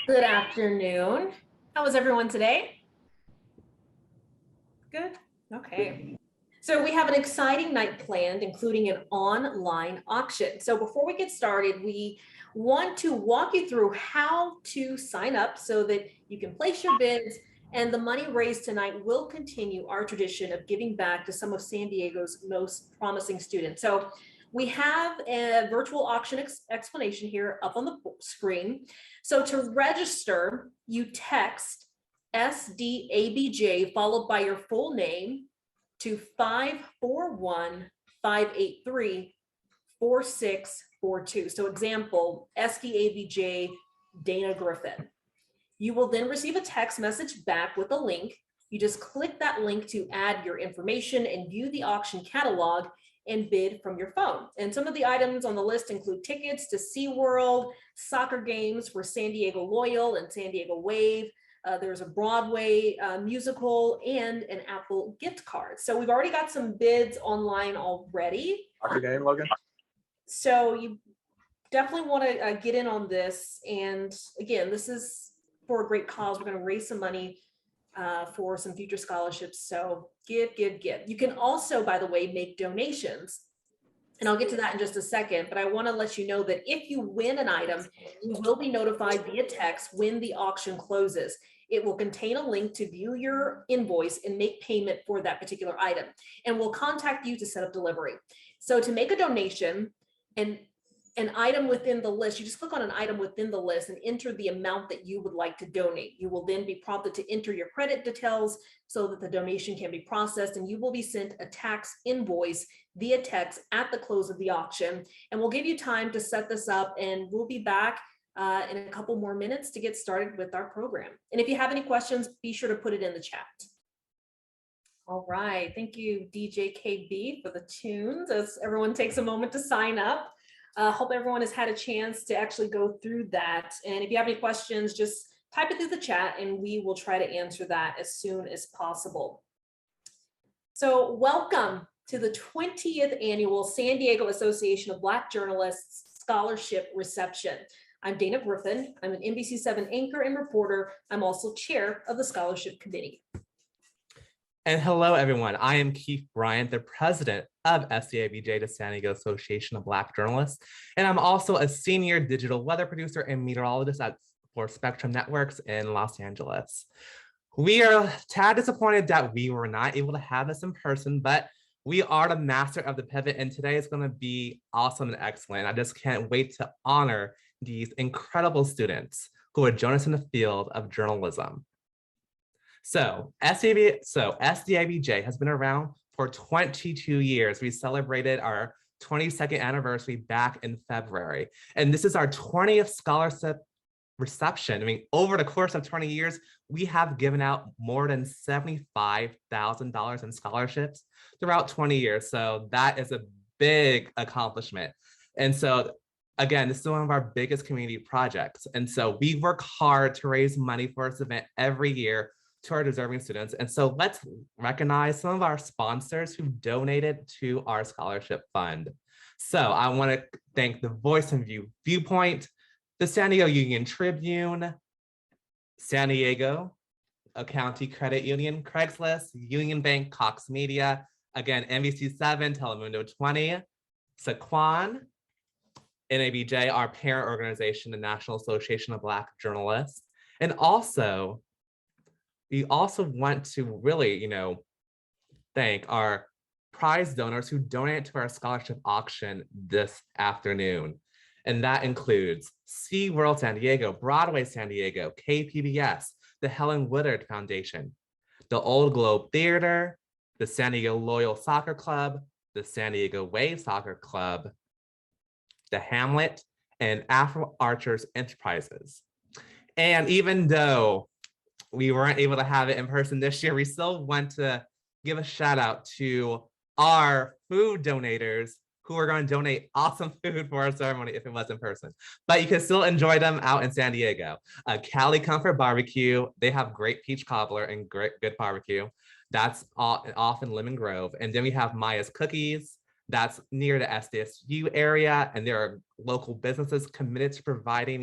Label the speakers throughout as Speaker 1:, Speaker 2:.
Speaker 1: Good afternoon. How is everyone today? Good. Okay. So we have an exciting night planned, including an online auction. So before we get started, we want to walk you through how to sign up so that you can place your bids, and the money raised tonight will continue our tradition of giving back to some of San Diego's most promising students. So we have a virtual auction explanation here up on the screen. So to register, you text SDABJ followed by your full name to 541-583-4642. So example, SDABJ Dana Griffin. You will then receive a text message back with a link. You just click that link to add your information and view the auction catalog and bid from your phone. And some of the items on the list include tickets to SeaWorld, soccer games for San Diego Loyal and San Diego Wave. There's a Broadway musical and an Apple gift card. So we've already got some bids online already.
Speaker 2: What's your name, Logan?
Speaker 1: So you definitely want to get in on this. And again, this is for a great cause. We're going to raise some money for some future scholarships. So give. You can also, by the way, make donations. And I'll get to that in just a second, but I want to let you know that if you win an item, you will be notified via text when the auction closes. It will contain a link to view your invoice and make payment for that particular item. And we'll contact you to set up delivery. So to make a donation, and an item within the list, you just click on an item within the list and enter the amount that you would like to donate. You will then be prompted to enter your credit details so that the donation can be processed, and you will be sent a tax invoice via text at the close of the auction. And we'll give you time to set this up, and we'll be back in a couple more minutes to get started with our program. And if you have any questions, be sure to put it in the chat. All right, thank you, DJ KB, for the tunes as everyone takes a moment to sign up. Hope everyone has had a chance to actually go through that. And if you have any questions, just type it through the chat and we will try to answer that as soon as possible. So welcome to the 20th annual San Diego Association of Black Journalists Scholarship Reception. I'm Dana Griffin. I'm an NBC7 anchor and reporter. I'm also chair of the scholarship committee.
Speaker 3: And hello, everyone. I am Keith Bryant, the president of SDABJ, the San Diego Association of Black Journalists. And I'm also a senior digital weather producer and meteorologist for Spectrum Networks in Los Angeles. We are a tad disappointed that we were not able to have this in person, but we are the master of the pivot, and today is going to be awesome and excellent. I just can't wait to honor these incredible students who are joining us in the field of journalism. So SDABJ has been around for 22 years. We celebrated our 22nd anniversary back in February. And this is our 20th scholarship reception. I mean, over the course of 20 years, we have given out more than $75,000 in scholarships throughout 20 years. So that is a big accomplishment. And so again, this is one of our biggest community projects. And so we work hard to raise money for this event every year to our deserving students. And so let's recognize some of our sponsors who donated to our scholarship fund. So I want to thank the Voice and View Viewpoint, the San Diego Union Tribune, San Diego, a County Credit Union, Craigslist, Union Bank, Cox Media, again, NBC7, Telemundo 20, Saquon, NABJ, our parent organization, the National Association of Black Journalists. And also, we also want to really, thank our prize donors who donated to our scholarship auction this afternoon. And that includes SeaWorld San Diego, Broadway San Diego, KPBS, the Helen Woodard Foundation, the Old Globe Theater, the San Diego Loyal Soccer Club, the San Diego Wave Soccer Club, the Hamlet, and Afro Archers Enterprises. And even though we weren't able to have it in person this year, we still want to give a shout out to our food donators who are going to donate awesome food for our ceremony if it was in person. But you can still enjoy them out in San Diego. Cali Comfort Barbecue, they have great peach cobbler and great good barbecue. That's off in Lemon Grove. And then we have Maya's Cookies. That's near the SDSU area. And there are local businesses committed to providing,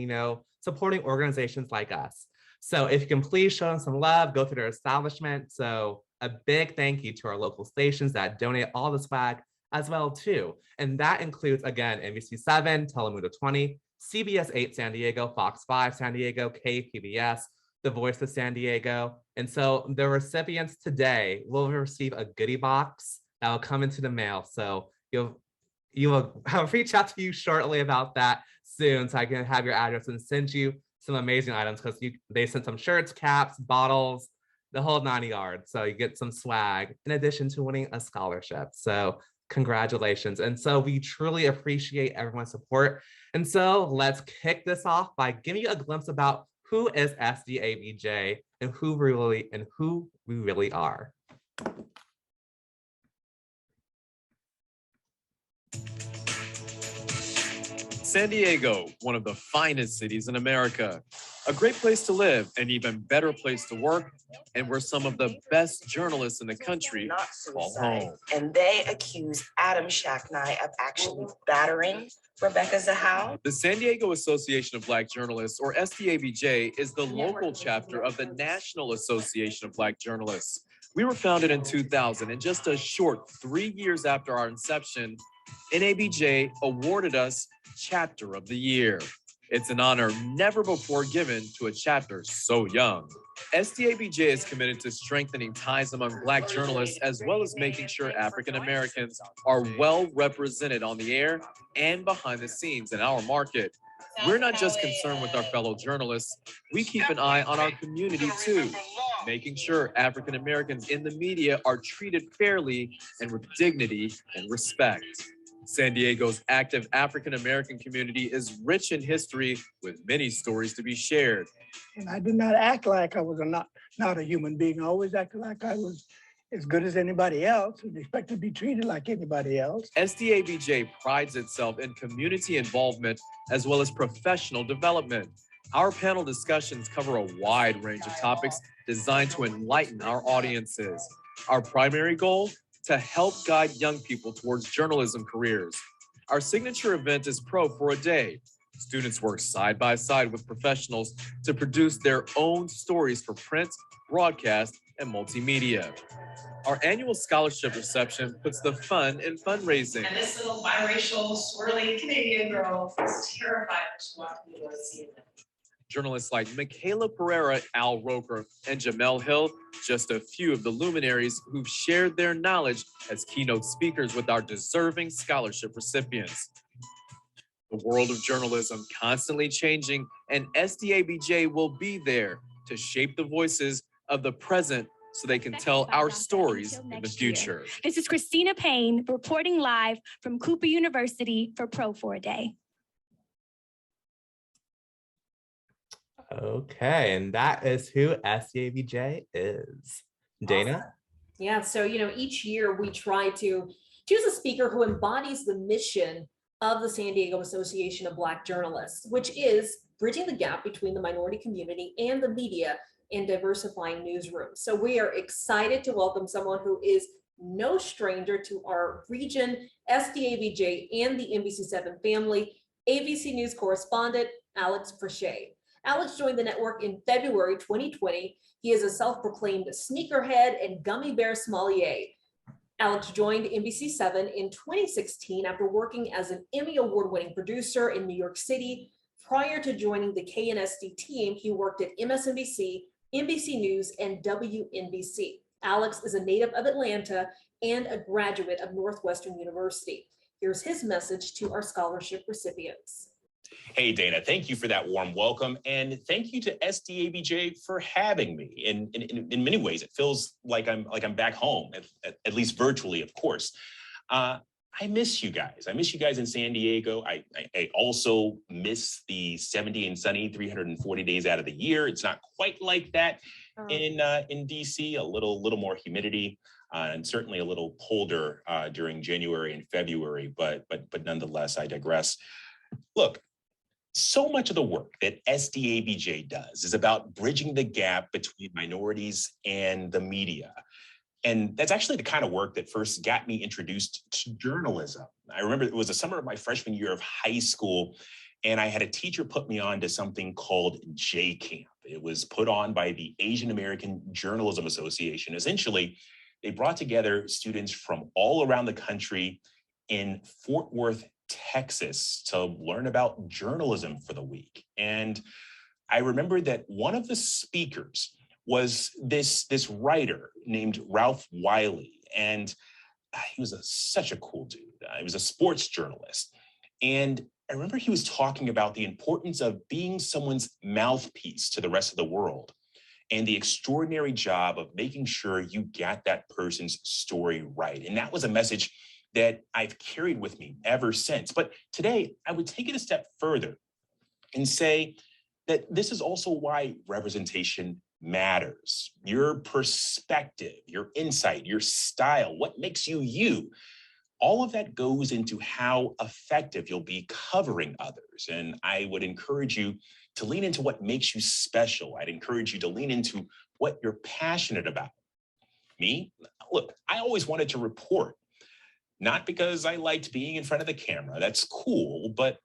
Speaker 3: supporting organizations like us. So if you can please show them some love, go through their establishment. So a big thank you to our local stations that donate all the swag as well too. And that includes, again, NBC7, Telemundo 20, CBS 8 San Diego, Fox 5 San Diego, KPBS, The Voice of San Diego. And so the recipients today will receive a goodie box that will come into the mail. So I'll reach out to you shortly about that soon so I can have your address and send you some amazing items, because they sent some shirts, caps, bottles, the whole 90 yards. So you get some swag in addition to winning a scholarship. So congratulations. And so we truly appreciate everyone's support. And so let's kick this off by giving you a glimpse about who is SDABJ and who we really are.
Speaker 2: San Diego, one of the finest cities in America, a great place to live, an even better place to work, and where some of the best journalists in the country call home.
Speaker 4: And they accuse Adam Shacknai of actually battering Rebecca Zahau.
Speaker 2: The San Diego Association of Black Journalists, or SDABJ, is the local chapter of the National Association of Black Journalists. We were founded in 2000, and just a short 3 years after our inception, NABJ awarded us Chapter of the Year. It's an honor never before given to a chapter so young. SDABJ is committed to strengthening ties among Black journalists, as well as making sure African Americans are well represented on the air and behind the scenes in our market. We're not just concerned with our fellow journalists, we keep an eye on our community too, making sure African Americans in the media are treated fairly and with dignity and respect. San Diego's active African American community is rich in history, with many stories to be shared.
Speaker 5: And I did not act like I was not a human being. I always acted like I was as good as anybody else and expected to be treated like anybody else.
Speaker 2: SDABJ prides itself in community involvement as well as professional development. Our panel discussions cover a wide range of topics designed to enlighten our audiences. Our primary goal: to help guide young people towards journalism careers. Our signature event is Pro for a Day. Students work side by side with professionals to produce their own stories for print, broadcast, and multimedia. Our annual scholarship reception puts the fun in fundraising.
Speaker 4: And this little biracial, swirly Canadian girl is terrified to walk me to see them.
Speaker 2: Journalists like Michaela Pereira, Al Roker, and Jamel Hill, just a few of the luminaries who've shared their knowledge as keynote speakers with our deserving scholarship recipients. The world of journalism constantly changing, and SDABJ will be there to shape the voices of the present so they can tell our stories in the future.
Speaker 6: This is Christina Payne reporting live from Cooper University for Pro for a Day.
Speaker 3: Okay, and that is who SDABJ is. Dana?
Speaker 1: Awesome. Yeah, so each year we try to choose a speaker who embodies the mission of the San Diego Association of Black Journalists, which is bridging the gap between the minority community and the media and diversifying newsrooms. So we are excited to welcome someone who is no stranger to our region, SDABJ, and the NBC7 family, ABC News correspondent Alex Frichet. Alex joined the network in February 2020. He is a self-proclaimed sneakerhead and gummy bear sommelier. Alex joined NBC7 in 2016 after working as an Emmy Award-winning producer in New York City. Prior to joining the KNSD team, he worked at MSNBC, NBC News, and WNBC. Alex is a native of Atlanta and a graduate of Northwestern University. Here's his message to our scholarship recipients.
Speaker 7: Hey, Dana, thank you for that warm welcome. And thank you to SDABJ for having me. In many ways, it feels like I'm back home, at least virtually, of course. I miss you guys. I miss you guys in San Diego. I also miss the 70 and sunny 340 days out of the year. It's not quite like that in DC, a little more humidity. And certainly a little colder during January and February, but nonetheless, I digress. Look, so much of the work that SDABJ does is about bridging the gap between minorities and the media. And that's actually the kind of work that first got me introduced to journalism. I remember it was the summer of my freshman year of high school, And I had a teacher put me on to something called J Camp. It was put on by the Asian American Journalism Association. Essentially, they brought together students from all around the country in Fort Worth, Texas, to learn about journalism for the week. And I remember that one of the speakers was this writer named Ralph Wiley. And he was such a cool dude. He was a sports journalist. And I remember he was talking about the importance of being someone's mouthpiece to the rest of the world and the extraordinary job of making sure you got that person's story right. And that was a message that I've carried with me ever since. But today, I would take it a step further and say that this is also why representation matters. Your perspective, your insight, your style, what makes you you, all of that goes into how effective you'll be covering others. And I would encourage you to lean into what makes you special. I'd encourage you to lean into what you're passionate about. Me, look, I always wanted to report, not because I liked being in front of the camera, that's cool, but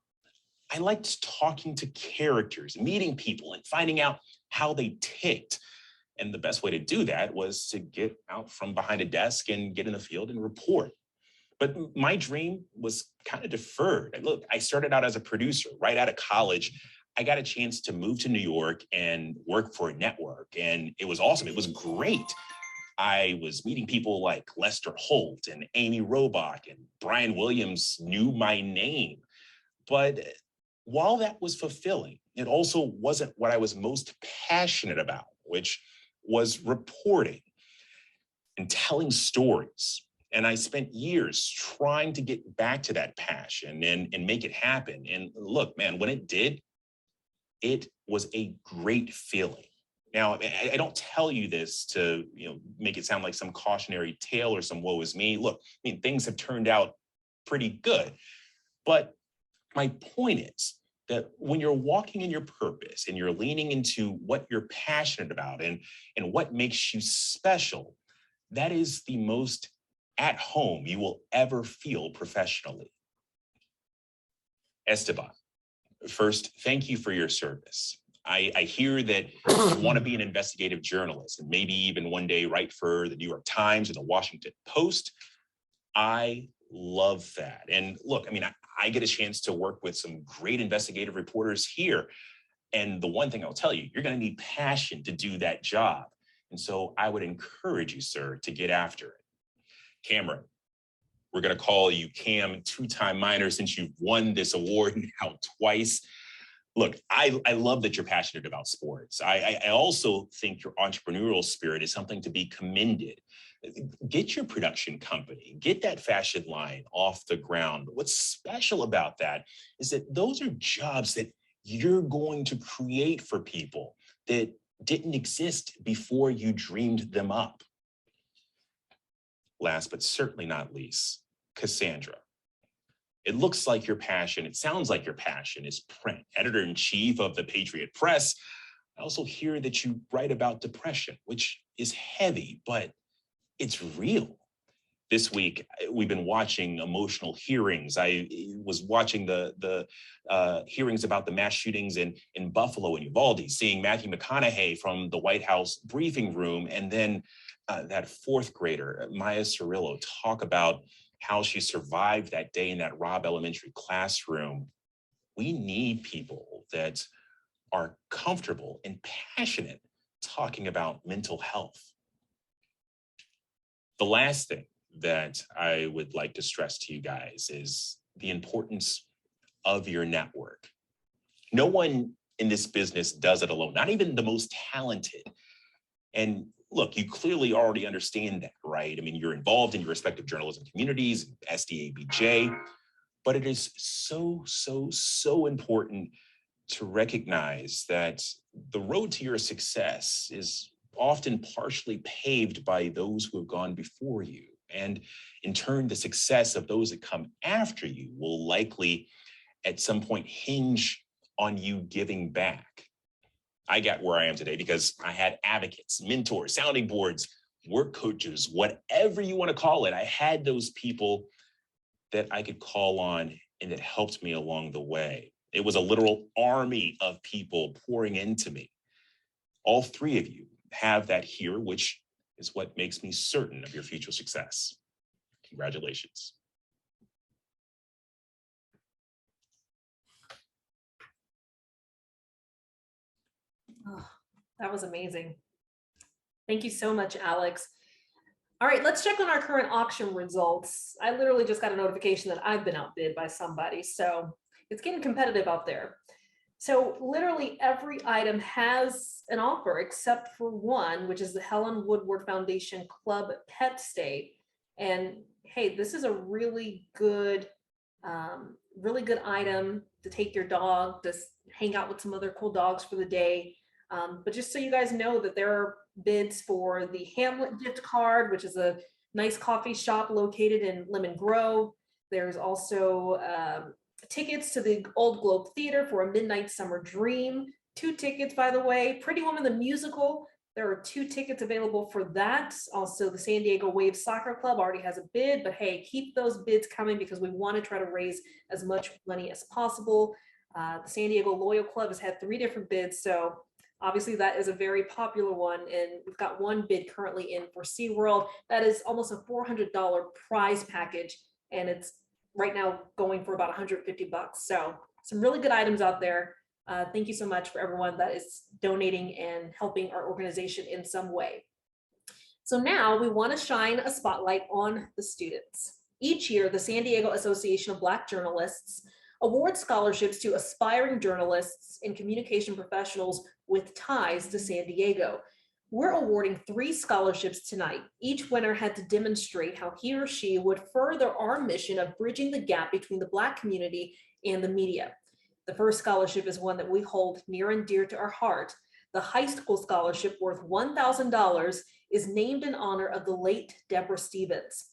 Speaker 7: I liked talking to characters, meeting people and finding out how they ticked. And the best way to do that was to get out from behind a desk and get in the field and report. But my dream was kind of deferred. Look, I started out as a producer right out of college. I got a chance to move to New York and work for a network, and it was awesome. It was great. I was meeting people like Lester Holt and Amy Robach, and Brian Williams knew my name. But while that was fulfilling, it also wasn't what I was most passionate about, which was reporting and telling stories. And I spent years trying to get back to that passion and make it happen. And look, man, when it did, it was a great feeling. Now, I don't tell you this to, make it sound like some cautionary tale or some woe is me. Look, I mean, things have turned out pretty good. But my point is that when you're walking in your purpose and you're leaning into what you're passionate about and what makes you special, that is the most at home you will ever feel professionally. Esteban, first, thank you for your service. I hear that you want to be an investigative journalist and maybe even one day write for the New York Times or the Washington Post. I love that. And look, I mean, I get a chance to work with some great investigative reporters here. And the one thing I'll tell you, you're going to need passion to do that job. And so I would encourage you, sir, to get after it. Cameron, we're going to call you Cam, two-time minor, since you've won this award now twice. Look, I love that you're passionate about sports. I also think your entrepreneurial spirit is something to be commended. Get your production company, get that fashion line off the ground. What's special about that is that those are jobs that you're going to create for people that didn't exist before you dreamed them up. Last but certainly not least, Cassandra. It looks like your passion, it sounds like your passion is print, editor-in-chief of the Patriot Press. I also hear that you write about depression, which is heavy, but it's real. This week, we've been watching emotional hearings. I was watching the hearings about the mass shootings in Buffalo and Uvalde, seeing Matthew McConaughey from the White House briefing room, and then that fourth grader, Maya Cirillo, talk about how she survived that day in that Robb Elementary classroom. We need people that are comfortable and passionate talking about mental health. The last thing that I would like to stress to you guys is the importance of your network. No one in this business does it alone, not even the most talented. And look, you clearly already understand that, right? I mean, you're involved in your respective journalism communities, SDABJ, but it is so, so, so important to recognize that the road to your success is often partially paved by those who have gone before you. And in turn, the success of those that come after you will likely at some point hinge on you giving back. I got where I am today because I had advocates, mentors, sounding boards, work coaches, whatever you want to call it. I had those people that I could call on and that helped me along the way. It was a literal army of people pouring into me. All three of you have that here, which is what makes me certain of your future success. Congratulations.
Speaker 1: Oh, that was amazing. Thank you so much, Alex. All right, let's check on our current auction results. I literally just got a notification that I've been outbid by somebody, so it's getting competitive out there. So literally every item has an offer except for one, which is the Helen Woodward Foundation Club Pet Stay. And hey, this is a really good item to take your dog, to hang out with some other cool dogs for the day. But just so you guys know that there are bids for the Hamlet gift card, which is a nice coffee shop located in Lemon Grove. There's also tickets to the Old Globe Theater for A Midnight Summer Dream. 2 tickets, by the way. Pretty Woman the Musical. There are 2 tickets available for that. Also, the San Diego Waves Soccer Club already has a bid, but hey, keep those bids coming because we want to try to raise as much money as possible. The San Diego Loyal Club has had 3 different bids, so obviously that is a very popular one, and we've got 1 bid currently in for SeaWorld. That is almost a $400 prize package, and it's right now going for about $150. So some really good items out there. Thank you so much for everyone that is donating and helping our organization in some way. So now we want to shine a spotlight on the students. Each year, the San Diego Association of Black Journalists awards scholarships to aspiring journalists and communication professionals with ties to San Diego. We're awarding 3 scholarships tonight. Each winner had to demonstrate how he or she would further our mission of bridging the gap between the Black community and the media. The first scholarship is one that we hold near and dear to our heart. The high school scholarship worth $1,000 is named in honor of the late Deborah Stevens.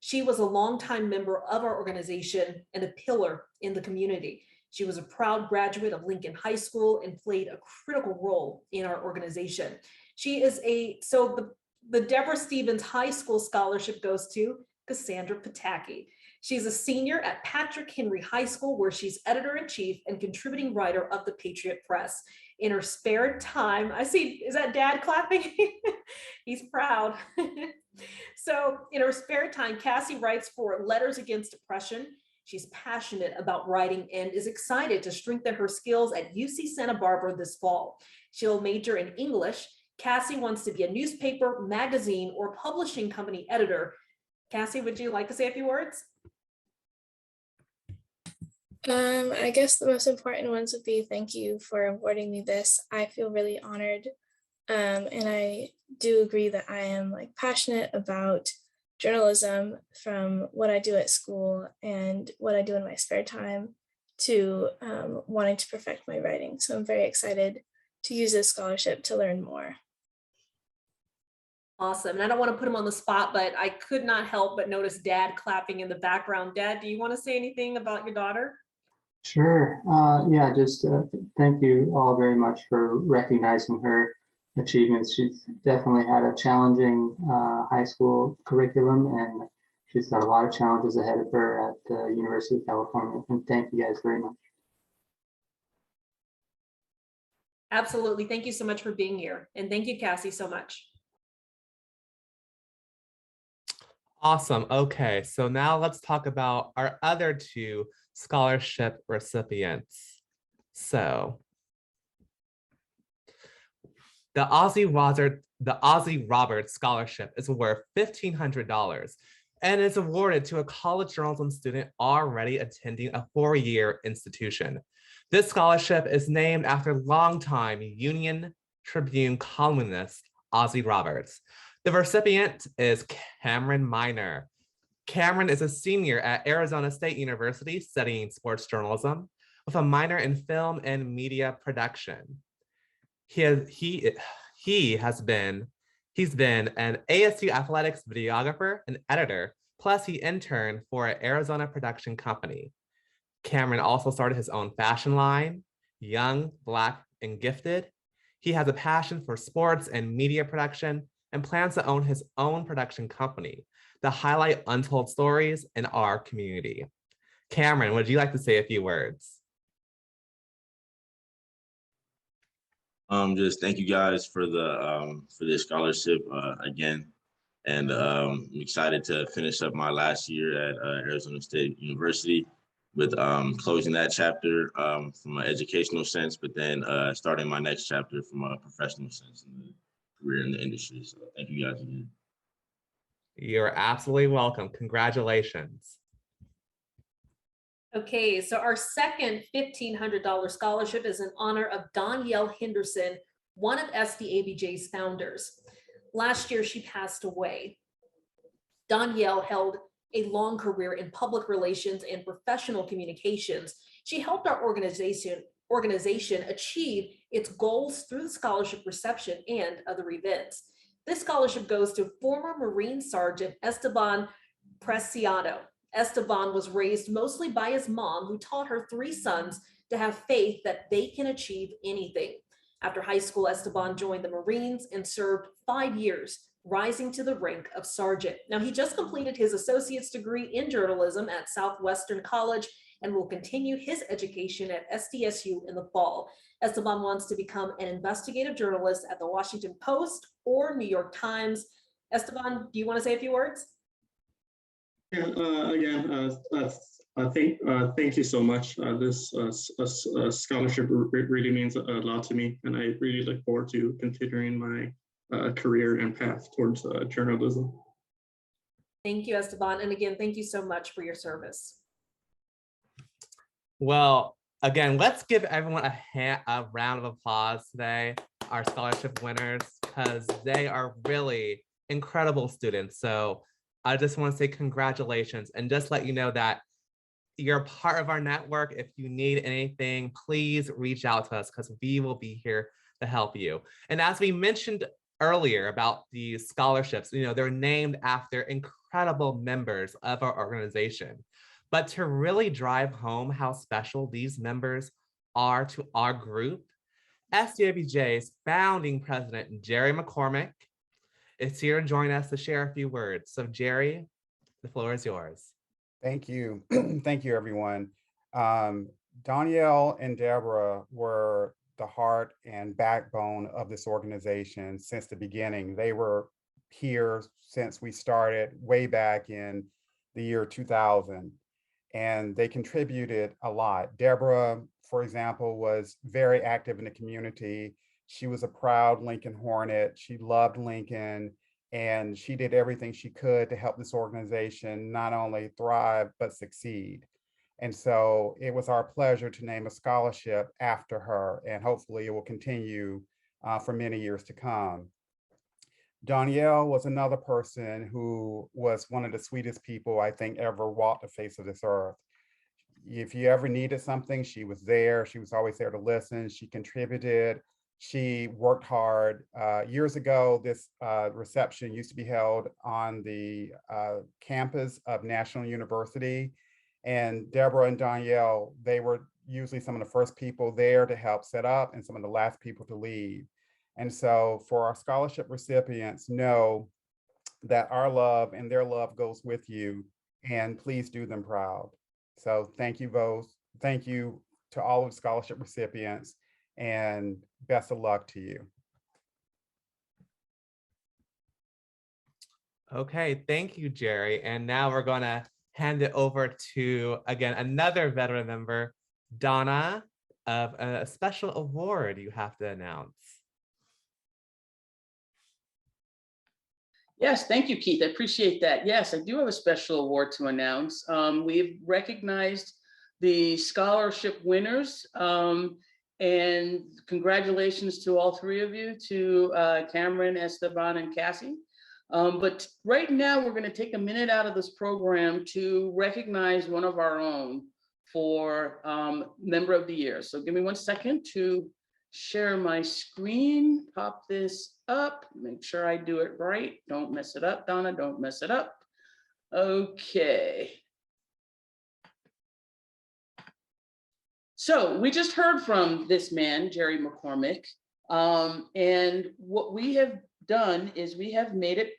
Speaker 1: She was a longtime member of our organization and a pillar in the community. She was a proud graduate of Lincoln High School and played a critical role in our organization. She is the Deborah Stevens High School scholarship goes to Cassandra Pataki. She's a senior at Patrick Henry High School, where she's editor-in-chief and contributing writer of the Patriot Press. In her spare time, I see, is that Dad clapping? He's proud. So in her spare time, Cassie writes for Letters Against Depression. She's passionate about writing and is excited to strengthen her skills at UC Santa Barbara this fall. She'll major in English. Cassie wants to be a newspaper, magazine, or publishing company editor. Cassie, would you like to say a few words?
Speaker 8: I guess the most important ones would be thank you for awarding me this. I feel really honored. And I do agree that I am passionate about journalism, from what I do at school and what I do in my spare time to wanting to perfect my writing. So I'm very excited to use this scholarship to learn more.
Speaker 1: Awesome. And I don't want to put him on the spot, but I could not help but notice Dad clapping in the background. Dad, do you want to say anything about your daughter?
Speaker 9: Sure. Yeah, just thank you all very much for recognizing her achievements. She's definitely had a challenging high school curriculum, and she's got a lot of challenges ahead of her at the University of California. And thank you guys very much.
Speaker 1: Absolutely. Thank you so much for being here. And thank you, Cassie, so much.
Speaker 3: Awesome. Okay, so now let's talk about our other 2 scholarship recipients. So the Ozzie Roberts Scholarship is worth $1,500 and is awarded to a college journalism student already attending a 4-year institution. This scholarship is named after longtime Union Tribune columnist Ozzie Roberts. The recipient is Cameron Miner. Cameron is a senior at Arizona State University studying sports journalism with a minor in film and media production. He's been an ASU athletics videographer and editor, plus he interned for an Arizona production company. Cameron also started his own fashion line, Young, Black, and Gifted. He has a passion for sports and media production and plans to own his own production company to highlight untold stories in our community. Cameron, would you like to say a few words?
Speaker 10: Just thank you guys for this scholarship again. And I'm excited to finish up my last year at Arizona State University with closing that chapter from an educational sense, but then starting my next chapter from a professional sense in the career in the industry. So thank you guys again.
Speaker 3: You're absolutely welcome. Congratulations.
Speaker 1: Okay, so our second $1,500 scholarship is in honor of Danielle Henderson, one of SDABJ's founders. Last year, she passed away. Danielle held a long career in public relations and professional communications. She helped our organization achieve its goals through the scholarship reception and other events. This scholarship goes to former Marine Sergeant Esteban Preciado. Esteban was raised mostly by his mom, who taught her 3 sons to have faith that they can achieve anything. After high school, Esteban joined the Marines and served 5 years, rising to the rank of sergeant. Now, he just completed his associate's degree in journalism at Southwestern College and will continue his education at SDSU in the fall. Esteban wants to become an investigative journalist at the Washington Post or New York Times. Esteban, do you want to say a few words?
Speaker 11: Yeah, again, thank you so much. This scholarship really means a lot to me, and I really look forward to continuing my career and path towards journalism.
Speaker 1: Thank you, Esteban. And again, thank you so much for your service.
Speaker 3: Well, again, let's give everyone a round of applause today, our scholarship winners, because they are really incredible students. So I just want to say congratulations and just let you know that you're part of our network. If you need anything, please reach out to us because we will be here to help you. And as we mentioned earlier about the scholarships, they're named after incredible members of our organization. But to really drive home how special these members are to our group, SDABJ's founding president, Jerry McCormick, is here to join us to share a few words. So Jerry, the floor is yours.
Speaker 12: Thank you. Thank you, everyone. Danielle and Deborah were the heart and backbone of this organization since the beginning. They were here since we started way back in the year 2000, and they contributed a lot. Deborah, for example, was very active in the community. She was a proud Lincoln Hornet. She loved Lincoln, and she did everything she could to help this organization not only thrive, but succeed. And so it was our pleasure to name a scholarship after her, and hopefully it will continue for many years to come. Danielle was another person who was one of the sweetest people I think ever walked the face of this earth. If you ever needed something, she was there. She was always there to listen. She contributed. She worked hard. Years ago, this reception used to be held on the campus of National University. And Deborah and Danielle, they were usually some of the first people there to help set up and some of the last people to leave. And so for our scholarship recipients, know that our love and their love goes with you, and please do them proud. So thank you both. Thank you to all of the scholarship recipients, and best of luck to you.
Speaker 3: Okay, thank you, Jerry. And now we're gonna hand it over to, again, another veteran member, Donna, of a special award you have to announce.
Speaker 13: Yes, thank you, Keith. I appreciate that. Yes, I do have a special award to announce. We've recognized the scholarship winners, and congratulations to all 3 of you, to Cameron, Esteban, and Cassie. But right now, we're going to take a minute out of this program to recognize one of our own for Member of the Year. So give me 1 second to share my screen, pop this up, make sure I do it right. Don't mess it up, Donna, don't mess it up. Okay. So we just heard from this man, Jerry McCormick, and what we have done is we have made it,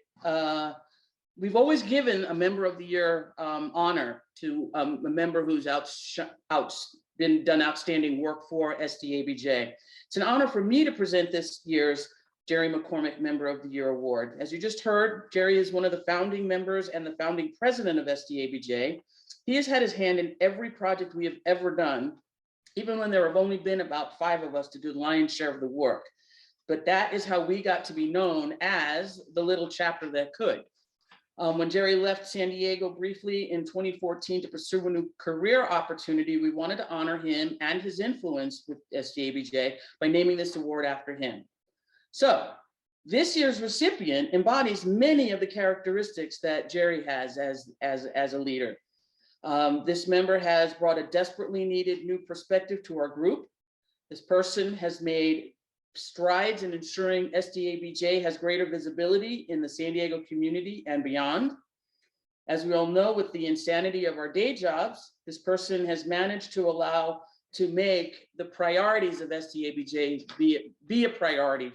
Speaker 13: we've always given a Member of the Year honor to a member who's done outstanding work for SDABJ. It's an honor for me to present this year's Jerry McCormick Member of the Year Award. As you just heard, Jerry is one of the founding members and the founding president of SDABJ. He has had his hand in every project we have ever done, even when there have only been about 5 of us to do the lion's share of the work. But that is how we got to be known as the little chapter that could. When Jerry left San Diego briefly in 2014 to pursue a new career opportunity, we wanted to honor him and his influence with SDABJ by naming this award after him. So this year's recipient embodies many of the characteristics that Jerry has as a leader. This member has brought a desperately needed new perspective to our group. This person has made strides in ensuring SDABJ has greater visibility in the San Diego community and beyond. As we all know, with the insanity of our day jobs, this person has managed to make the priorities of SDABJ be a priority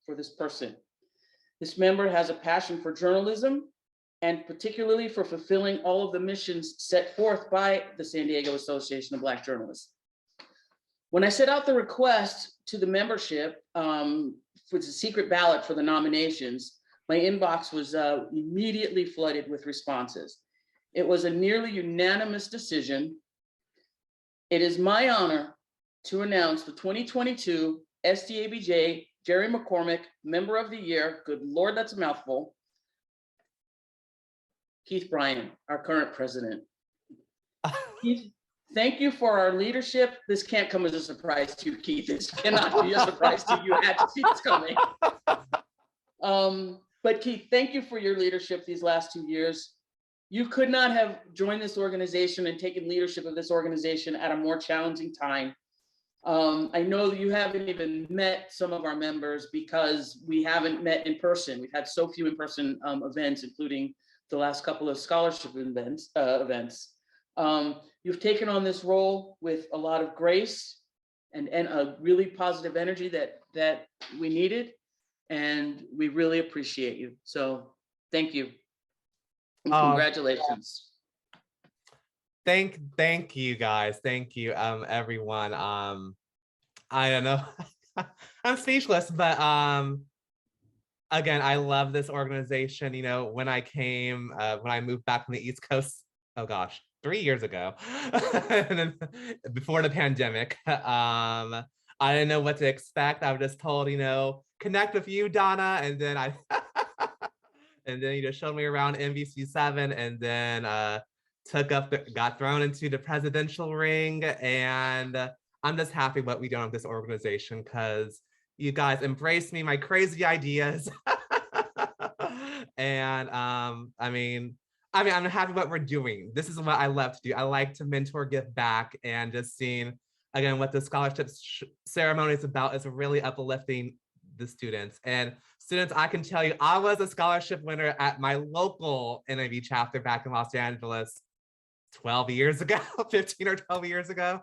Speaker 13: for this person. This member has a passion for journalism and particularly for fulfilling all of the missions set forth by the San Diego Association of Black Journalists. When I set out the request to the membership for the secret ballot for the nominations, my inbox was immediately flooded with responses. It was a nearly unanimous decision. It is my honor to announce the 2022 SDABJ Jerry McCormick Member of the Year, good Lord, that's a mouthful, Keith Bryan, our current president. Keith, thank you for our leadership. This can't come as a surprise to you, Keith. This cannot be a surprise to you. You had to see this coming. But Keith, thank you for your leadership these last 2 years. You could not have joined this organization and taken leadership of this organization at a more challenging time. I know that you haven't even met some of our members because we haven't met in person. We've had so few in-person events, including the last couple of scholarship events. You've taken on this role with a lot of grace and a really positive energy that we needed, and we really appreciate you. So thank you. And congratulations.
Speaker 3: Thank you guys. Thank you, everyone. I don't know. I'm speechless, but again, I love this organization. You know, when I moved back from the East Coast, oh gosh, 3 years ago, and then before the pandemic, I didn't know what to expect. I was just told, connect with you, Donna, and then and then showed me around NBC7, and then got thrown into the presidential ring, and I'm just happy what we done with this organization because you guys embraced me, my crazy ideas, and I'm happy what we're doing. This is what I love to do. I like to mentor, give back, and just seeing again what the scholarship ceremony is about is really uplifting the students. And students, I can tell you, I was a scholarship winner at my local NIV chapter back in Los Angeles 12 years ago, 15 or 12 years ago.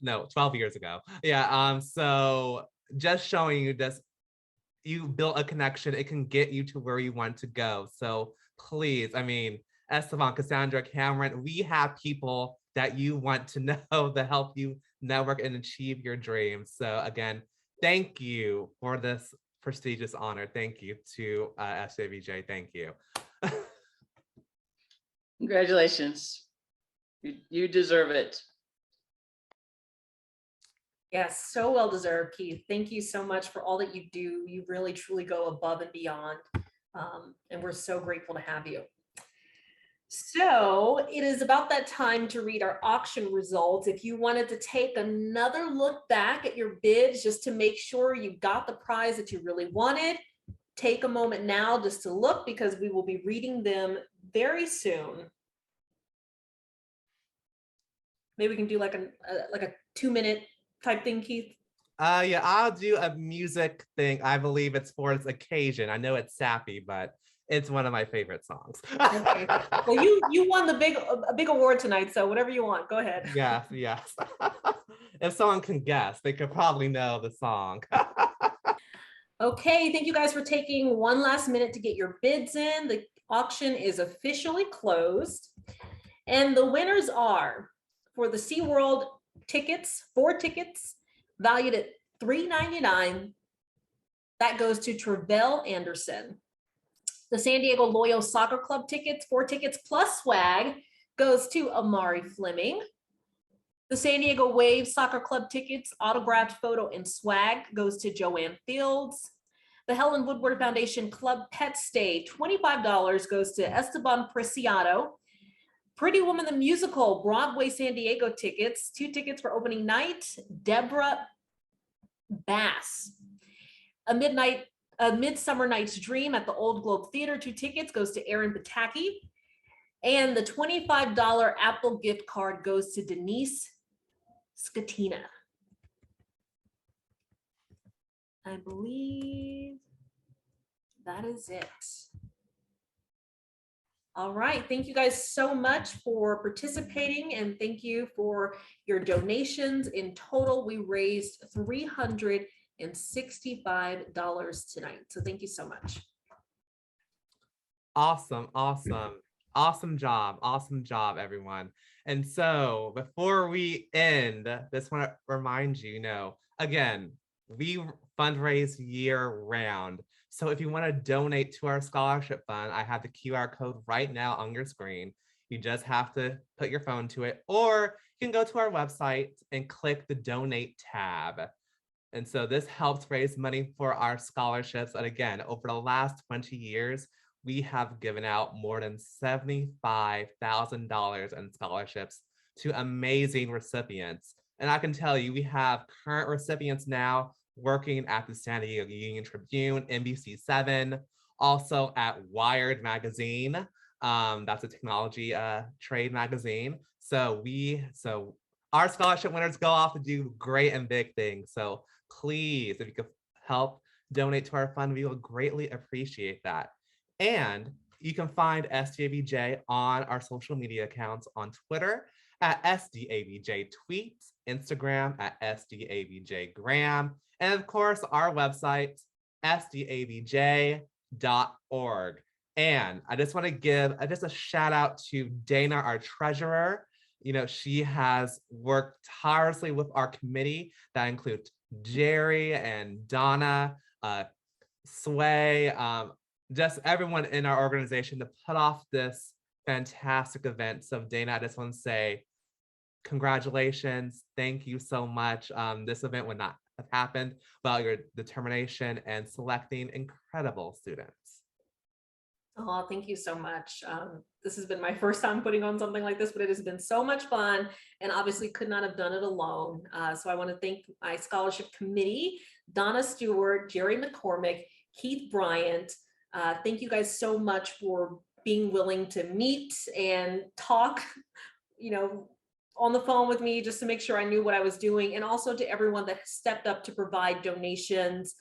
Speaker 3: No, 12 years ago. Yeah, so just showing you this, you built a connection, it can get you to where you want to go. So please, Esteban, Cassandra, Cameron, we have people that you want to know to help you network and achieve your dreams. So again, thank you for this prestigious honor. Thank you to SDABJ. Thank you.
Speaker 13: Congratulations. You deserve it.
Speaker 1: Yes, so well deserved, Keith. Thank you so much for all that you do. You really, truly go above and beyond. And we're so grateful to have you. So it is about that time to read our auction results. If you wanted to take another look back at your bids just to make sure you got the prize that you really wanted, take a moment now just to look because we will be reading them very soon. Maybe we can do like a 2-minute type thing, Keith.
Speaker 3: Yeah, I'll do a music thing. I believe it's for its occasion. I know it's sappy, but it's one of my favorite songs.
Speaker 1: Okay. Well, you won a big award tonight, so whatever you want, go ahead.
Speaker 3: Yes. If someone can guess, they could probably know the song.
Speaker 1: Okay, thank you guys for taking one last minute to get your bids in. The auction is officially closed. And the winners are, for the SeaWorld tickets, 4 tickets valued at $3.99. That goes to Travell Anderson. The San Diego Loyal Soccer Club tickets, 4 tickets plus swag, goes to Amari Fleming. The San Diego Wave Soccer Club tickets, autographed photo and swag, goes to Joanne Fields. The Helen Woodward Foundation Club Pet Stay, $25, goes to Esteban Preciado. Pretty Woman the Musical, Broadway San Diego tickets, 2 tickets for opening night, Deborah Bass. A Midsummer Night's Dream at the Old Globe Theater, 2 tickets, goes to Aaron Pataki. And the $25 Apple gift card goes to Denise Scatina. I believe that is it. All right, thank you guys so much for participating, and thank you for your donations. In total, we raised $365 tonight. So thank you so much.
Speaker 3: Awesome, awesome, awesome job, everyone. And so before we end, just want to remind you, again, we fundraise year round. So if you want to donate to our scholarship fund, I have the QR code right now on your screen. You just have to put your phone to it, or you can go to our website and click the donate tab. And so this helps raise money for our scholarships. And again, over the last 20 years, we have given out more than $75,000 in scholarships to amazing recipients. And I can tell you, we have current recipients now working at the San Diego Union Tribune, NBC7, also at Wired Magazine. That's a technology trade magazine. So our scholarship winners go off to do great and big things. So please, if you could help donate to our fund, we will greatly appreciate that. And you can find SDABJ on our social media accounts on Twitter at SDABJ Tweets, Instagram at SDABJ Gram, and of course, our website, sdabj.org. And I just want to give just a shout out to Dana, our treasurer. She has worked tirelessly with our committee that includes Jerry and Donna, Sway, just everyone in our organization to put off this fantastic event. So Dana, I just want to say congratulations. Thank you so much. This event would not have happened without your determination and selecting incredible students.
Speaker 1: Oh, thank you so much. This has been my first time putting on something like this, but it has been so much fun, and obviously could not have done it alone. So I want to thank my scholarship committee, Donna Stewart, Jerry McCormick, Keith Bryant. Thank you guys so much for being willing to meet and talk, on the phone with me just to make sure I knew what I was doing, and also to everyone that stepped up to provide donations.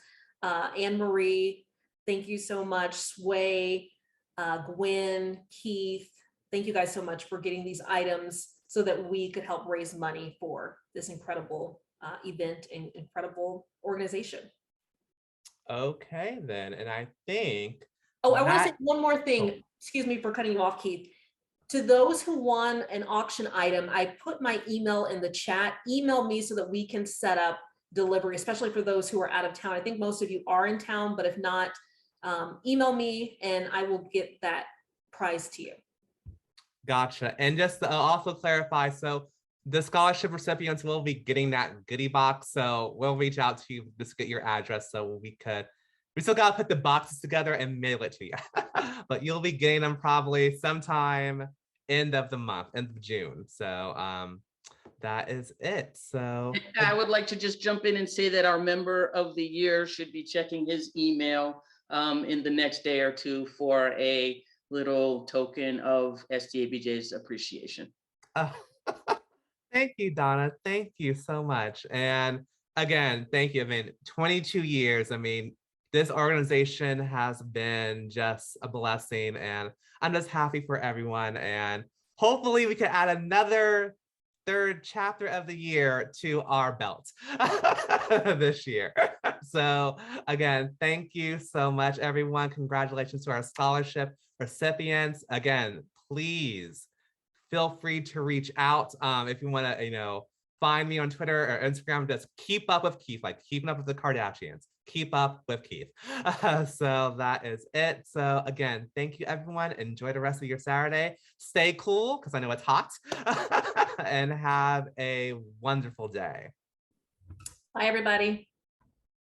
Speaker 1: Anne Marie, thank you so much. Sway, Gwen, Keith, thank you guys so much for getting these items so that we could help raise money for this incredible event and incredible organization.
Speaker 3: Okay, then, and I think.
Speaker 1: Oh, I want to say one more thing. Excuse me for cutting you off, Keith. To those who won an auction item, I put my email in the chat. Email me so that we can set up delivery, especially for those who are out of town. I think most of you are in town, but if not, email me and I will get that prize to you.
Speaker 3: Gotcha. And just to also clarify, so the scholarship recipients will be getting that goodie box. So we'll reach out to you, just get your address so we still got to put the boxes together and mail it to you. But you'll be getting them probably sometime end of the month, end of June. So that is it. So
Speaker 13: I would like to just jump in and say that our member of the year should be checking his email in the next day or two for a little token of SDABJ's appreciation.
Speaker 3: Thank you, Donna. Thank you so much. And again, thank you. 22 years. This organization has been just a blessing, and I'm just happy for everyone. And hopefully we can add another third chapter of the year to our belt this year. So again, thank you so much, everyone. Congratulations to our scholarship recipients. Again, please feel free to reach out if you want to, find me on Twitter or Instagram, just keep up with Keith, like keeping up with the Kardashians. Keep up with Keith. So that is it. So again, thank you everyone. Enjoy the rest of your Saturday. Stay cool, because I know it's hot. And have a wonderful day.
Speaker 1: Bye, everybody.